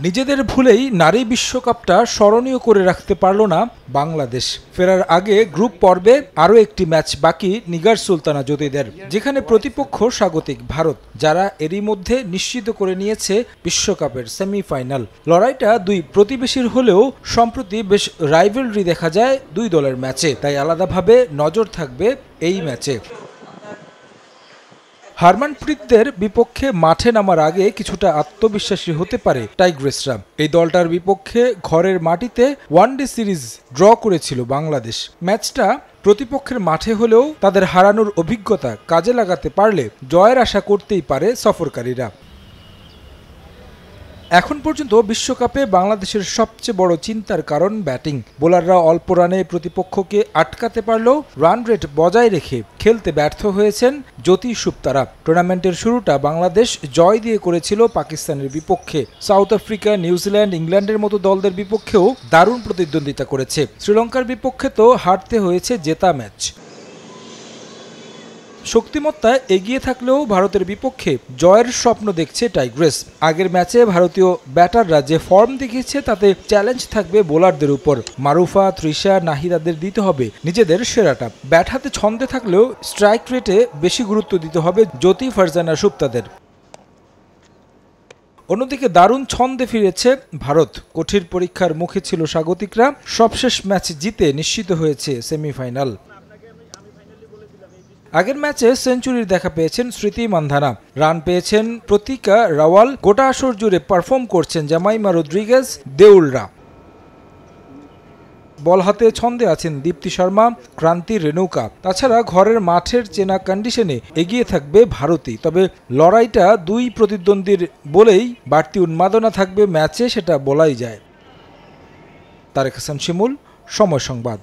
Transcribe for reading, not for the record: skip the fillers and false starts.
নিজেদের ভুলেই নারী বিশ্বকাপটা স্মরণীয় করে রাখতে পারল না বাংলাদেশ। ফেরার আগে গ্রুপ পর্বে আরও একটি ম্যাচ বাকি নিগার সুলতানা জ্যোতিদের, যেখানে প্রতিপক্ষ স্বাগতিক ভারত, যারা এরই মধ্যে নিশ্চিত করে নিয়েছে বিশ্বকাপের সেমিফাইনাল। লড়াইটা দুই প্রতিবেশীর হলেও সম্প্রতি বেশ রাইভেলরি দেখা যায় দুই দলের ম্যাচে, তাই আলাদাভাবে নজর থাকবে এই ম্যাচে। হারমানপ্রীতদের বিপক্ষে মাঠে নামার আগে কিছুটা আত্মবিশ্বাসী হতে পারে টাইগ্রেসরা। এই দলটার বিপক্ষে ঘরের মাটিতে ওয়ানডে সিরিজ ড্র করেছিল বাংলাদেশ। ম্যাচটা প্রতিপক্ষের মাঠে হলেও তাদের হারানোর অভিজ্ঞতা কাজে লাগাতে পারলে জয়ের আশা করতেই পারে সফরকারীরা। এখন পর্যন্ত বিশ্বকাপে বাংলাদেশের সবচেয়ে বড় চিন্তার কারণ ব্যাটিং। বোলাররা অল্প রানে প্রতিপক্ষকে আটকাতে পারলেও রান রেট বজায় রেখে খেলতে ব্যর্থ হয়েছেন জ্যোতি সুপ্তারা। টুর্নামেন্টের শুরুটা বাংলাদেশ জয় দিয়ে করেছিল পাকিস্তানের বিপক্ষে। সাউথ আফ্রিকা, নিউজিল্যান্ড, ইংল্যান্ডের মতো দলদের বিপক্ষেও দারুণ প্রতিদ্বন্দ্বিতা করেছে। শ্রীলঙ্কার বিপক্ষে তো হারতে হয়েছে জেতা ম্যাচ। শক্তিমত্তায় এগিয়ে থাকলেও ভারতের বিপক্ষে জয়ের স্বপ্ন দেখছে টাইগ্রেস। আগের ম্যাচে ভারতীয় ব্যাটাররা যে ফর্ম দেখিয়েছে তাতে চ্যালেঞ্জ থাকবে বোলারদের উপর। মারুফা, তৃষা, নাহিদাদের দিতে হবে নিজেদের সেরাটা। ব্যাট হাতে ছন্দে থাকলেও স্ট্রাইক রেটে বেশি গুরুত্ব দিতে হবে জ্যোতি, ফারজানা, সুপ্তাদের। অন্যদিকে দারুণ ছন্দে ফিরেছে ভারত। কঠিন পরীক্ষার মুখে ছিল স্বাগতিকরা, সবশেষ ম্যাচ জিতে নিশ্চিত হয়েছে সেমিফাইনাল। আগের ম্যাচে সেঞ্চুরির দেখা পেয়েছেন স্মৃতি মান্ধানা, রান পেয়েছেন প্রতিকা রাওয়াল, গোটা আসর জুড়ে পারফর্ম করছেন জামাইমা রদ্রিগেজ, দেউলরা। বল হাতে ছন্দে আছেন দীপ্তি শর্মা, ক্রান্তি রেণুকা। তাছাড়া ঘরের মাঠের চেনা কন্ডিশনে এগিয়ে থাকবে ভারতই। তবে লড়াইটা দুই প্রতিদ্বন্দ্বীর বলেই বাড়তি উন্মাদনা থাকবে ম্যাচে, সেটা বলাই যায়। তারেক হাসান শিমুল, সময় সংবাদ।